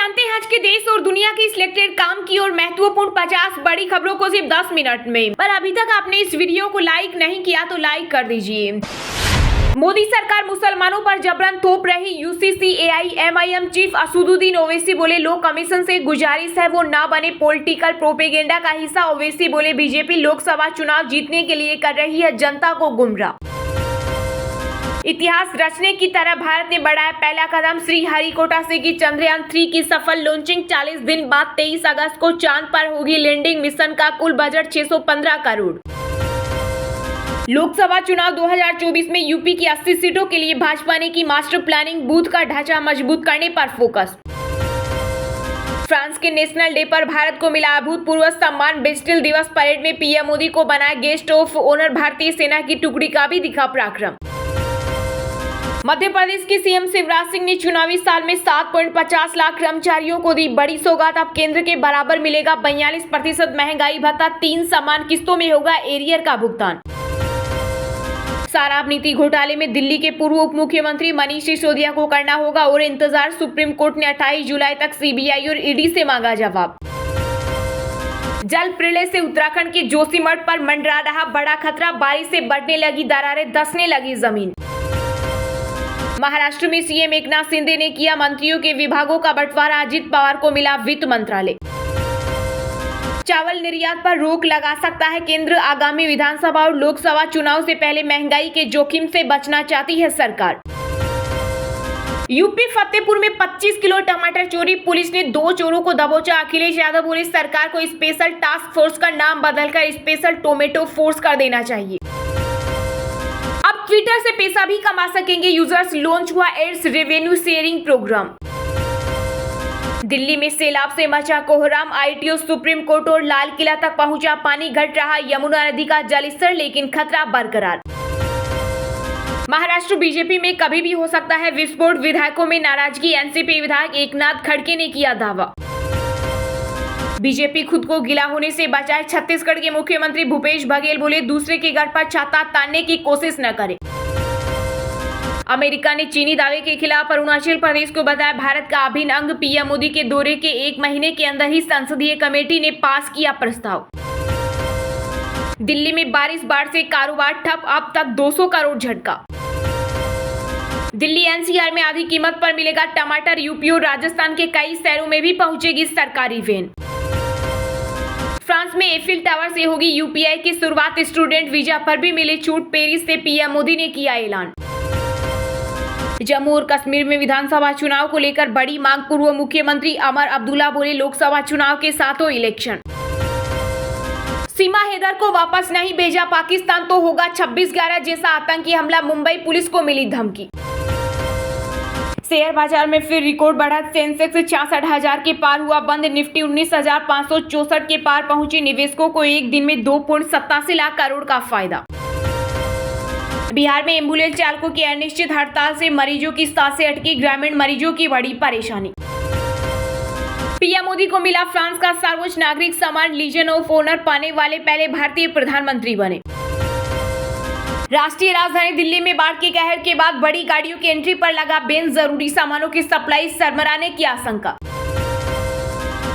जानते हैं आज के देश और दुनिया की सिलेक्टेड काम की और महत्वपूर्ण 50 बड़ी खबरों को सिर्फ 10 मिनट में। पर अभी तक आपने इस वीडियो को लाइक नहीं किया तो लाइक कर दीजिए। मोदी सरकार मुसलमानों पर जबरन थोप रही। UCC AIMIM chief Asaduddin Owaisi बोले लो कमीशन से गुजारिश है वो ना बने पॉलिटिकल प्रोपेगेंडा का हिस्सा। ओवैसी बोले बीजेपी लोकसभा चुनाव जीतने के लिए कर रही है जनता को गुमराह। इतिहास रचने की तरह भारत ने बढ़ाया पहला कदम। श्रीहरिकोटा से की चंद्रयान 3 की सफल लॉन्चिंग। 40 दिन बाद 23 अगस्त को चांद पर होगी लैंडिंग। मिशन का कुल बजट 615 करोड़। लोकसभा चुनाव 2024 में यूपी की 80 सीटों के लिए भाजपा ने की मास्टर प्लानिंग। बूथ का ढांचा मजबूत करने पर फोकस। फ्रांस के नेशनल डे पर भारत को मिला अभूतपूर्व सम्मान। बेस्टिल दिवस परेड में पीएम मोदी को बनाया गेस्ट ऑफ ऑनर। भारतीय सेना की टुकड़ी का भी दिखा पराक्रम। मध्य प्रदेश के सीएम शिवराज सिंह ने चुनावी साल में 7.50 लाख कर्मचारियों को दी बड़ी सौगात। अब केंद्र के बराबर मिलेगा 42% महंगाई भत्ता। 3 समान किस्तों में होगा एरियर का भुगतान। शराब नीति घोटाले में दिल्ली के पूर्व उप मुख्यमंत्री मनीष सिसोदिया को करना होगा और इंतजार। सुप्रीम कोर्ट ने 28 जुलाई तक सीबीआई और ईडी से मांगा जवाब। जल प्रलय से उत्तराखंड के जोशीमठ पर मंडरा रहा बड़ा खतरा। बारिश से बढ़ने लगी दरारें, धंसने लगी जमीन। महाराष्ट्र में सीएम एकनाथ शिंदे ने किया मंत्रियों के विभागों का बंटवारा। अजित पवार को मिला वित्त मंत्रालय। चावल निर्यात पर रोक लगा सकता है केंद्र। आगामी विधानसभा और लोकसभा चुनाव से पहले महंगाई के जोखिम से बचना चाहती है सरकार। यूपी फतेहपुर में 25 किलो टमाटर चोरी। पुलिस ने 2 चोरों को दबोचा। अखिलेश यादव बोले सरकार को स्पेशल टास्क फोर्स का नाम बदलकर स्पेशल टोमेटो फोर्स कर देना चाहिए। अब ट्विटर से पैसा भी कमा सकेंगे यूजर्स। लॉन्च हुआ ads revenue sharing programme. Delhi में सैलाब से मचा कोहराम। आईटीओ सुप्रीम कोर्ट और लाल किला तक पहुंचा। पानी घट रहा यमुना नदी का जलस्तर, लेकिन खतरा बरकरार। महाराष्ट्र बीजेपी में कभी भी हो सकता है विस्फोट। विधायकों में नाराजगी। एनसीपी विधायक एकनाथ खड़गे ने किया दावा। बीजेपी खुद को गिला होने से बचाए। छत्तीसगढ़ के मुख्यमंत्री भूपेश बघेल बोले दूसरे के घर पर छाता तानने की कोशिश न करें। अमेरिका ने चीनी दावे के खिलाफ अरुणाचल प्रदेश को बताया भारत का अभिन्न अंग। पीएम मोदी के दौरे के 1 महीने के अंदर ही संसदीय कमेटी ने पास किया प्रस्ताव। दिल्ली में बारिश बाढ़ से कारोबार ठप। अब तक 200 करोड़ झटका। दिल्ली एनसीआर में आधी कीमत पर मिलेगा टमाटर। यूपी और राजस्थान के कई शहरों में भी पहुंचेगी सरकारी वैन। फ्रांस में एफिल टावर से होगी यूपीआई की शुरुआत। स्टूडेंट वीजा पर भी मिले छूट। पेरिस से पीएम मोदी ने किया ऐलान। जम्मू और कश्मीर में विधानसभा चुनाव को लेकर बड़ी मांग। पूर्व मुख्यमंत्री अमर अब्दुल्ला बोले लोकसभा चुनाव के साथ हो इलेक्शन। सीमा हैदर को वापस नहीं भेजा पाकिस्तान तो होगा 26/11 जैसा आतंकी हमला। मुंबई पुलिस को मिली धमकी। शेयर बाजार में फिर रिकॉर्ड बढ़त। सेंसेक्स 66,000 के पार हुआ बंद। निफ्टी 19,564 के पार पहुंची। निवेशकों को एक दिन में 2.87 लाख करोड़ का फायदा। बिहार में एम्बुलेंस चालकों की अनिश्चित हड़ताल से मरीजों की सांसें अटकी। ग्रामीण मरीजों की बड़ी परेशानी। पीएम मोदी को मिला फ्रांस का सर्वोच्च नागरिक सम्मान। लीजन ऑफ ऑनर पाने वाले पहले भारतीय प्रधानमंत्री बने। राष्ट्रीय राजधानी दिल्ली में बाढ़ के कहर के बाद बड़ी गाड़ियों की एंट्री पर लगा बैन। जरूरी सामानों की सप्लाई सरमराने की आशंका।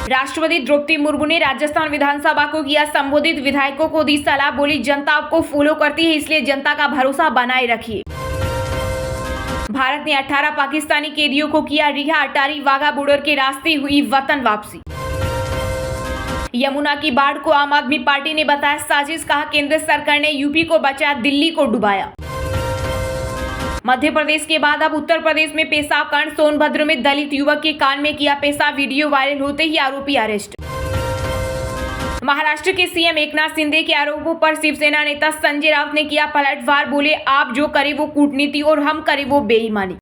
राष्ट्रपति द्रौपदी मुर्मू ने राजस्थान विधानसभा को किया संबोधित। विधायकों को दी सलाह। बोली जनता आपको फॉलो करती है इसलिए जनता का भरोसा बनाए रखिए। भारत ने 18 पाकिस्तानी कैदियों को किया रिहा। अटारी वाघा बॉर्डर के रास्ते हुई वतन वापसी। यमुना की बाढ़ को आम आदमी पार्टी ने बताया साजिश। कहा केंद्र सरकार ने यूपी को बचाया, दिल्ली को डुबाया। मध्य प्रदेश के बाद अब उत्तर प्रदेश में पेशाब कांड। सोनभद्र में दलित युवक के कान में किया पेशाब। वीडियो वायरल होते ही आरोपी अरेस्ट। महाराष्ट्र के सीएम एकनाथ शिंदे के आरोपों पर शिवसेना नेता संजय राउत ने किया पलटवार। बोले आप जो करे वो कूटनीति और हम करे वो बेईमानी।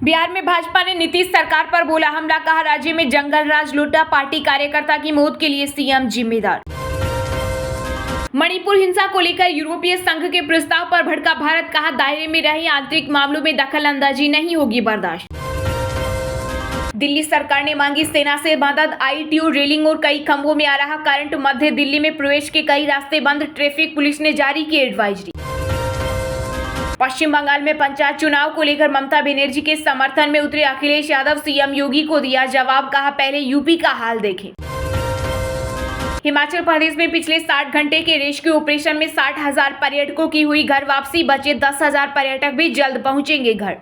बिहार में भाजपा ने नीतीश सरकार पर बोला हमला। कहा राज्य में जंगल राज लौटा। पार्टी कार्यकर्ता की मौत के लिए सीएम जिम्मेदार। मणिपुर हिंसा को लेकर यूरोपीय संघ के प्रस्ताव पर भड़का भारत। कहा दायरे में रहे आंतरिक मामलों में दखल अंदाजी नहीं होगी बर्दाश्त। दिल्ली सरकार ने मांगी सेना से मदद। आईटीओ रेलिंग और कई खंभों में आ रहा करंट। मध्य दिल्ली में प्रवेश के कई रास्ते बंद। ट्रैफिक पुलिस ने जारी की एडवाइजरी। पश्चिम बंगाल में पंचायत चुनाव को लेकर ममता बनर्जी के समर्थन में उतरे अखिलेश यादव, सीएम योगी को दिया जवाब, कहा पहले यूपी का हाल देखें। हिमाचल प्रदेश में पिछले 60 घंटे के रेस्क्यू ऑपरेशन में 60,000 पर्यटकों की हुई घर वापसी, बचे 10,000 पर्यटक भी जल्द पहुंचेंगे घर।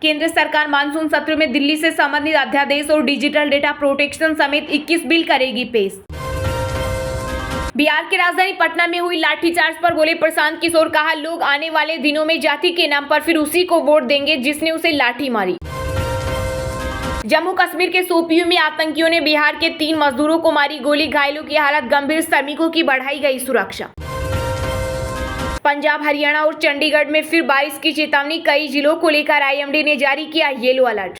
केंद्र सरकार मानसून सत्र में दिल्ली से संबंधित अध्यादेश और डिजिटल डेटा प्रोटेक्शन समेत 21 बिल करेगी पेश। बिहार की राजधानी पटना में हुई लाठीचार्ज पर बोले प्रशांत किशोर, कहा लोग आने वाले दिनों में जाति के नाम पर फिर उसी को वोट देंगे जिसने उसे लाठी मारी। जम्मू कश्मीर के शोपियां में आतंकियों ने बिहार के 3 मजदूरों को मारी गोली, घायलों की हालत गंभीर, श्रमिकों की बढ़ाई गई सुरक्षा। पंजाब, हरियाणा और चंडीगढ़ में फिर बारिश की चेतावनी, कई जिलों को लेकर आईएमडी ने जारी किया येलो अलर्ट।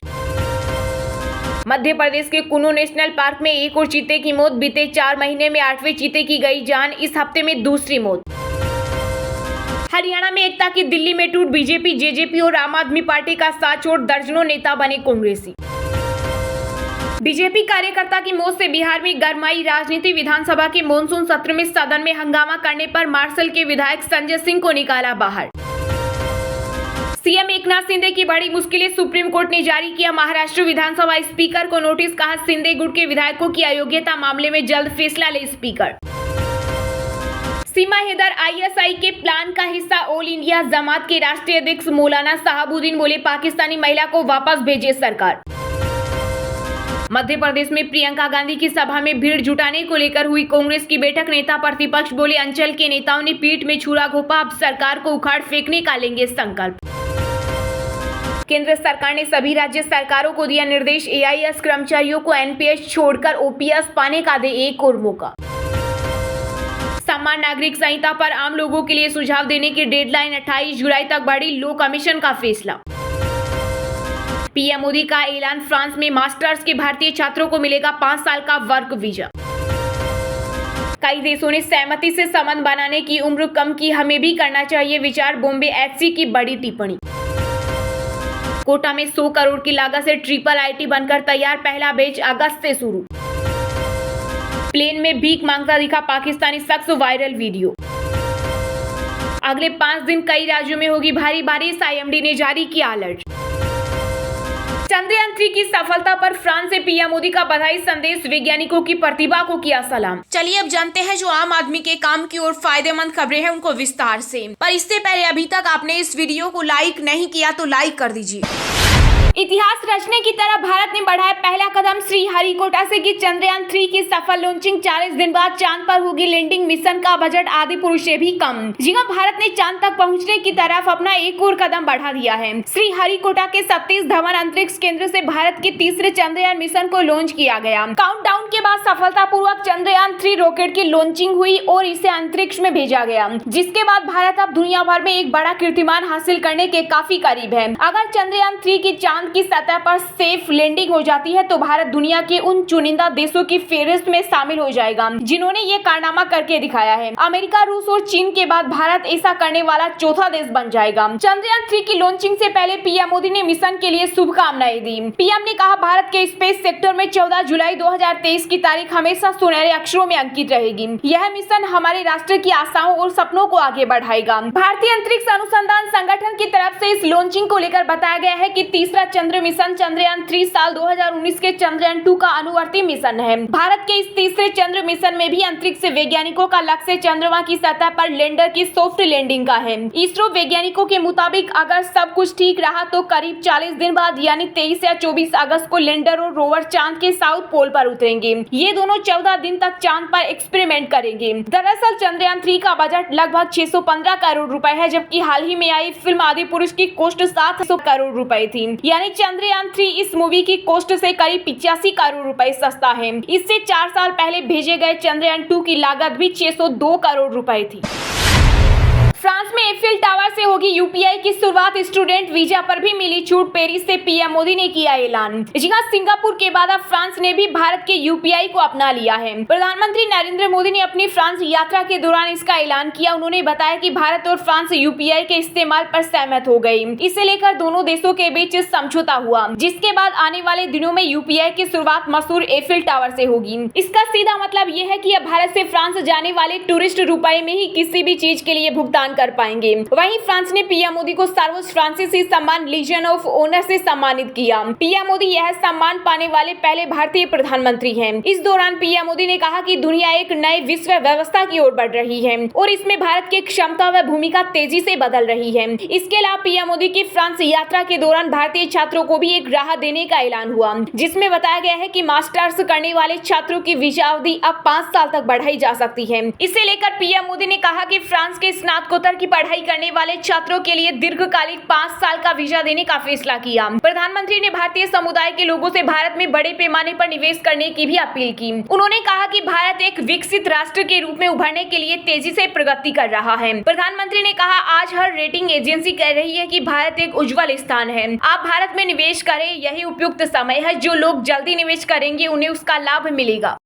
मध्य प्रदेश के कुल्लू नेशनल पार्क में एक और चीते की मौत, बीते 4 महीने में 8वें चीते की गई जान, इस हफ्ते में दूसरी मौत। हरियाणा में एकता की दिल्ली में टूट, बीजेपी, जेजेपी और आम आदमी पार्टी का साथ छोड़ दर्जनों नेता बने कांग्रेसी। बीजेपी कार्यकर्ता की मौत से बिहार में गरमाई राजनीति, विधानसभा के मॉनसून सत्र में सदन में हंगामा करने पर मार्शल के विधायक संजय सिंह को निकाला बाहर। सीएम एकनाथ शिंदे की बड़ी मुश्किलें, सुप्रीम कोर्ट ने जारी किया महाराष्ट्र विधानसभा स्पीकर को नोटिस, कहा शिंदे गुट के विधायकों की अयोग्यता मामले में जल्द फैसला ले स्पीकर। सीमा हैदर आईएसआई के प्लान का हिस्सा, ऑल इंडिया जमात के राष्ट्रीय अध्यक्ष मौलाना साहबुद्दीन बोले पाकिस्तानी महिला को वापस भेजे सरकार। मध्य प्रदेश में प्रियंका गांधी की सभा में भीड़ जुटाने को लेकर हुई कांग्रेस की बैठक, नेता प्रतिपक्ष बोले अंचल के नेताओं ने पीठ में छुरा घोंपा, अब सरकार को उखाड़ फेंकने का लेंगे संकल्प। केंद्र सरकार ने सभी राज्य सरकारों को दिया निर्देश, एआईएस कर्मचारियों को एनपीएस छोड़कर ओपीएस पाने का दे एक और मौका। समान नागरिक संहिता पर आम लोगों के लिए सुझाव देने की डेडलाइन 28 जुलाई तक बढ़ी, लो कमीशन का फैसला। पीएम मोदी का ऐलान, फ्रांस में मास्टर्स के भारतीय छात्रों को मिलेगा 5 साल का वर्क वीजा। कई देशों ने सहमति से संबंध बनाने की उम्र कम की, हमें भी करना चाहिए विचार, बॉम्बे एचसी की बड़ी टिप्पणी। कोटा में 100 करोड़ की लागत से ट्रिपल आईटी बनकर तैयार, पहला बैच अगस्त से शुरू। प्लेन में भीख मांगता दिखा पाकिस्तानी शख्स, वायरल वीडियो। अगले 5 दिन कई राज्यों में होगी भारी बारिश, आईएमडी ने जारी किया अलर्ट। चंद्रयान 3 की सफलता पर फ्रांस से पीएम मोदी का बधाई संदेश, वैज्ञानिकों की प्रतिभा को किया सलाम। चलिए अब जानते हैं जो आम आदमी के काम की और फायदेमंद खबरें हैं उनको विस्तार से। पर इससे पहले अभी तक आपने इस वीडियो को लाइक नहीं किया तो लाइक कर दीजिए। इतिहास रचने की तरफ भारत ने बढ़ाया पहला कदम, श्री हरिकोटा से की चंद्रयान 3 की सफल लॉन्चिंग, 40 दिन बाद चांद पर होगी लैंडिंग, मिशन का बजट आदि पुरुष से भी कम। जी हां, भारत ने चांद तक पहुंचने की तरफ अपना एक और कदम बढ़ा दिया है। श्री हरिकोटा के सतीश धवन अंतरिक्ष केंद्र से भारत के तीसरे चंद्रयान मिशन को लॉन्च किया गया। काउंटडाउन के बाद सफलतापूर्वक चंद्रयान 3 रॉकेट की लॉन्चिंग हुई और इसे अंतरिक्ष में भेजा गया, जिसके बाद भारत अब दुनिया भर में एक बड़ा कीर्तिमान हासिल करने के काफी करीब है। अगर चंद्रयान 3 की चांद की सतह पर सेफ लैंडिंग हो जाती है तो भारत दुनिया के उन चुनिंदा देशों की फेहरिस्त में शामिल हो जाएगा जिन्होंने ये कारनामा करके दिखाया है। अमेरिका, रूस और चीन के बाद भारत ऐसा करने वाला चौथा देश बन जाएगा। चंद्रयान 3 की लॉन्चिंग से पहले पीएम मोदी ने मिशन के लिए शुभकामनाएं दी। पीएम ने कहा भारत के स्पेस सेक्टर में 14 जुलाई 2023 की तारीख हमेशा सुनहरे अक्षरों में अंकित रहेगी। यह मिशन हमारे राष्ट्र की आशाओं और सपनों को आगे बढ़ाएगा। भारतीय अंतरिक्ष अनुसंधान संगठन की तरफ से इस लॉन्चिंग को लेकर बताया गया है कि तीसरा चंद्र मिशन चंद्रयान 3 साल 2019 के चंद्रयान 2 का अनुवर्ती मिशन है। भारत के इस तीसरे चंद्र मिशन में भी अंतरिक्ष वैज्ञानिकों का लक्ष्य चंद्रमा की सतह पर लैंडर की सॉफ्ट लैंडिंग का है। इसरो वैज्ञानिकों के मुताबिक अगर सब कुछ ठीक रहा तो करीब 40 दिन बाद यानी 23 या 24 अगस्त को लैंडर और रोवर चांद के साउथ पोल पर उतरेंगे। ये दोनों 14 दिन तक चांद पर एक्सपेरिमेंट करेंगे। दरअसल चंद्रयान 3 का बजट लगभग 615 करोड़ रुपए है, जबकि हाल ही में आई फिल्म आदि पुरुष की कॉस्ट 700 करोड़ रुपए थी। यानी चंद्रयान 3 इस मूवी की कॉस्ट से करीब 85 करोड़ रुपए सस्ता है। इससे 4 साल पहले भेजे गए चंद्रयान 2 की लागत भी 602 करोड़ रुपए थी। फ्रांस में एफिल टावर से होगी यूपीआई की शुरुआत, स्टूडेंट वीजा पर भी मिली छूट, पेरिस से पीएम मोदी ने किया ऐलान। जी हां, सिंगापुर के बाद अब फ्रांस ने भी भारत के यूपीआई को अपना लिया है। प्रधानमंत्री नरेंद्र मोदी ने अपनी फ्रांस यात्रा के दौरान इसका ऐलान किया। उन्होंने बताया कि भारत और फ्रांस यूपीआई के इस्तेमाल पर सहमत हो गए। इसे लेकर दोनों देशों के बीच समझौता हुआ, जिसके बाद आने वाले दिनों में यूपीआई की शुरुआत मशहूर एफिल टावर से होगी। इसका सीधा मतलब यह है कि अब भारत से फ्रांस जाने वाले टूरिस्ट रुपए में ही किसी भी चीज के लिए भुगतान भुगतान कर पाएंगे। वहीं फ्रांस ने पीएम मोदी को सर्वोच्च फ्रांसीसी सम्मान लीजन ऑफ ऑनर से सम्मानित किया। पीएम मोदी यह सम्मान पाने वाले पहले भारतीय प्रधानमंत्री हैं। इस दौरान पीएम मोदी ने कहा कि दुनिया एक नए विश्व व्यवस्था की ओर बढ़ रही है और इसमें भारत की क्षमता व भूमिका तेजी से बदल रही है। इसके अलावा पीएम मोदी की फ्रांस यात्रा के दौरान भारतीय छात्रों को भी एक राहत देने का ऐलान हुआ, जिसमें बताया गया है कि मास्टर्स करने वाले छात्रों की वीजा अवधि अब 5 साल तक बढ़ाई जा सकती है। इसे लेकर पीएम मोदी ने कहा कि फ्रांस के स्नातकोत्तर की पढ़ाई करने वाले छात्रों के लिए दीर्घकालिक 5 साल का वीजा देने का फैसला किया। प्रधानमंत्री ने भारतीय समुदाय के लोगों से भारत में बड़े पैमाने पर निवेश करने की भी अपील की। उन्होंने कहा कि भारत एक विकसित राष्ट्र के रूप में उभरने के लिए तेजी से प्रगति कर रहा है। प्रधानमंत्री ने कहा, आज हर रेटिंग एजेंसी कह रही है कि भारत एक उज्जवल स्थान है। आप भारत में निवेश करें, यही उपयुक्त समय है। जो लोग जल्दी निवेश करेंगे उन्हें उसका लाभ मिलेगा।